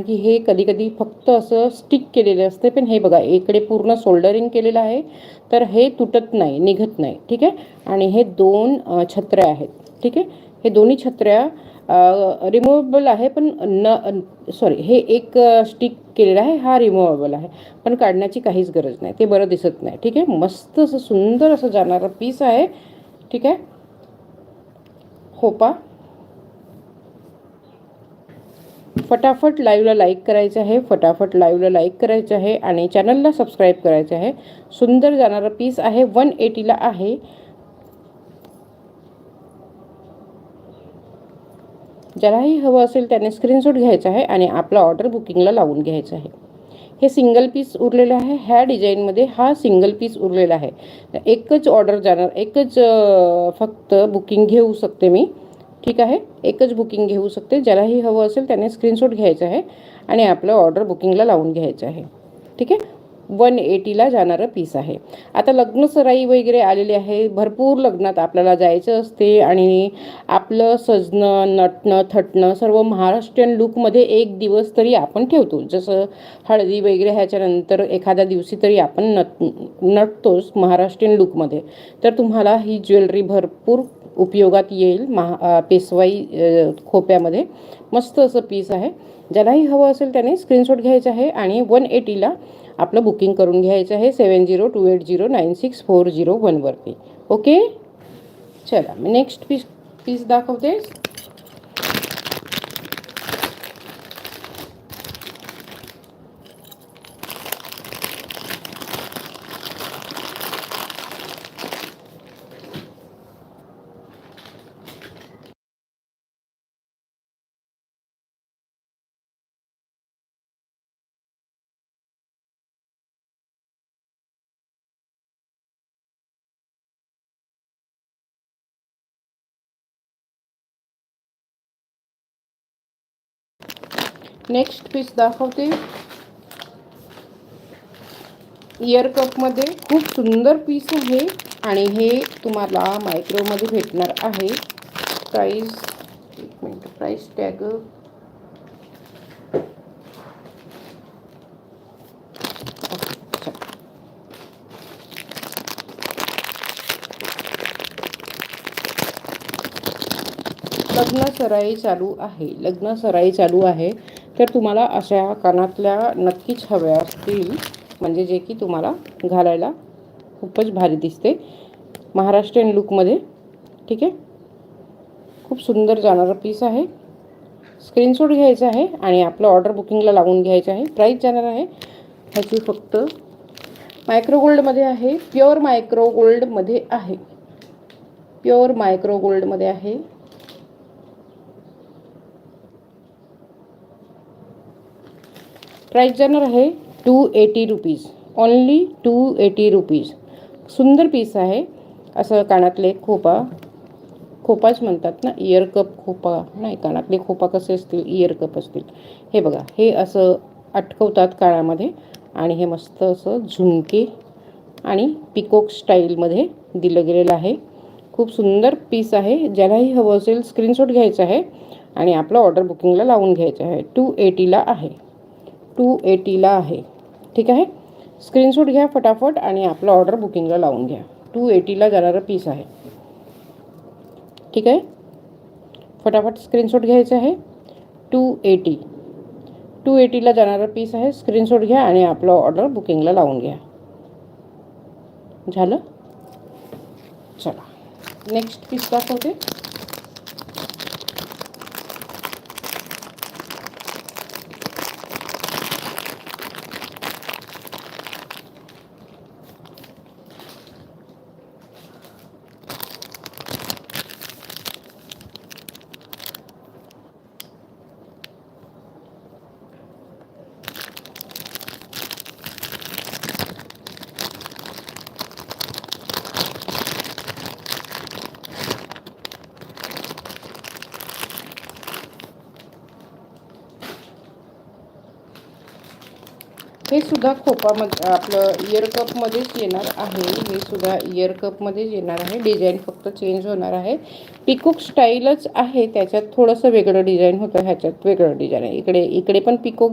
की हे कधी कधी फक्त असं स्टिक केलेलं असते, पण हे बघा इकडे पूर्ण सोल्डरिंग केलेलं आहे, तर हे तुटत नाही, निघत नाही. ठीक आहे. आणि हे 2 छत्र्या आहेत. ठीक आहे. हे दोन्ही छत्र्या रिमूव्हेबल आहे, पण सॉरी, हे एक स्टिक केलेला आहे, हा रिमूव्हेबल आहे, पण काढण्याची काहीच गरज नाही, ते बरं दिसत नाही. ठीक आहे. मस्त असं सुंदर असं जाणारं पीस आहे. ठीक आहे. खोपा. फटाफट लाईव्हला लाईक करायचं आहे, फटाफट लाईव्हला लाईक करायचं आहे आणि चॅनलला सबस्क्राईब करायचं आहे. सुंदर जाणारा पीस आहे, 180ला आहे. ज्यालाही हवं असेल त्याने स्क्रीनशॉट घ्यायचा आहे आणि आपला ऑर्डर बुकिंगला लावून घ्यायचं आहे. हे सिंगल पीस उरलेलं आहे. ह्या डिझाईनमध्ये हा सिंगल पीस उरलेला आहे. एकच ऑर्डर जाणार, एकच फक्त बुकिंग घेऊ शकते मी. ठीक आहे. एकच बुकिंग घेऊ शकते. ज्यालाही हवं असेल त्याने स्क्रीनशॉट घ्यायचा आहे आणि आपलं ऑर्डर बुकिंगला लावून घ्यायचं आहे. ठीक आहे. 180ला जाणारं पीस आहे. आता लग्न सराई वगैरे आलेली आहे, भरपूर लग्नात आपल्याला जायचं असते आणि आपलं सजणं, नटणं, थटणं सर्व महाराष्ट्रीयन लुकमध्ये एक दिवस तरी आपण ठेवतो. जसं हळदी वगैरे ह्याच्यानंतर एखाद्या दिवशी तरी आपण नटतोच महाराष्ट्रीयन लुकमध्ये. तर तुम्हाला ही ज्वेलरी भरपूर उपयोगात येईल. पेशवाई खोप्यामध्ये मस्त असं पीस आहे. ज्यालाही हवं असेल त्याने स्क्रीनशॉट घ्यायचा आहे आणि 180ला आपलं बुकिंग करून घ्यायचं आहे 7028096401 वरती. ओके. चला मी नेक्स्ट पीस दाखवते. नेक्स्ट पीस दाखवते. इयर कपमध्ये खूप सुंदर पीस आहे आणि हे तुम्हाला मायक्रोमध्ये भेटणार आहे. प्राइस, एक मिनिट, प्राइस टॅग लग्न सराई चालू आहे, लग्न सराई चालू आहे. तर तुम्हाला अशा कानातल्या नक्कीच हव्या असतील, म्हणजे जे की तुम्हाला घालायला खूपच भारी दिसते महाराष्ट्रीयन लुकमध्ये. ठीक आहे. खूप सुंदर जाणारा पीस आहे. स्क्रीनशॉट घ्यायचा आहे आणि आपलं ऑर्डर बुकिंगला लावून घ्यायचं आहे. प्राईस जाणार आहे ह्याची फक्त मायक्रो गोल्डमध्ये आहे, प्युअर मायक्रो गोल्डमध्ये आहे, प्युअर मायक्रो गोल्डमध्ये आहे. प्राईस जाणार आहे 280 रुपीज, ओनली 280 रुपीज. सुंदर पीस आहे. असं कानातले खोपाच म्हणतात ना, इयर कप खोपा नाही, कानातले खोपा कसे असतील, इयर कप असतील. हे बघा, हे असं अटकवतात काळामध्ये आणि हे मस्त असं झुमके आणि पिकॉक स्टाईलमध्ये दिलं गेलेलं आहे. खूप सुंदर पीस आहे. ज्यालाही हवं असेल स्क्रीनशॉट घ्यायचा आहे आणि आपलं ऑर्डर बुकिंगला लावून घ्यायचं आहे. 280ला आहे, 280ला आहे. ठीक आहे. स्क्रीनशॉट घ्या फटाफट आणि आपलं ऑर्डर बुकिंगला लावून घ्या. 280ला जाणारं पीस आहे. ठीक आहे. फटाफट स्क्रीनशॉट घ्यायचं आहे. 280ला जाणारं पीस आहे. स्क्रीनशॉट घ्या आणि आपलं ऑर्डर बुकिंगला लावून घ्या. झालं. चला नेक्स्ट पीस दाखवते. हे सुद्धा खोपामध्ये आपलं इयर कपमध्येच येणार आहे. हे सुद्धा इयर कपमध्येच येणार आहे. डिझाईन फक्त चेंज होणार आहे. पिकॉक स्टाईलच आहे, त्याच्यात थोडंसं वेगळं डिझाईन होतं, ह्याच्यात वेगळं डिझाईन आहे. इकडे पण पिकॉक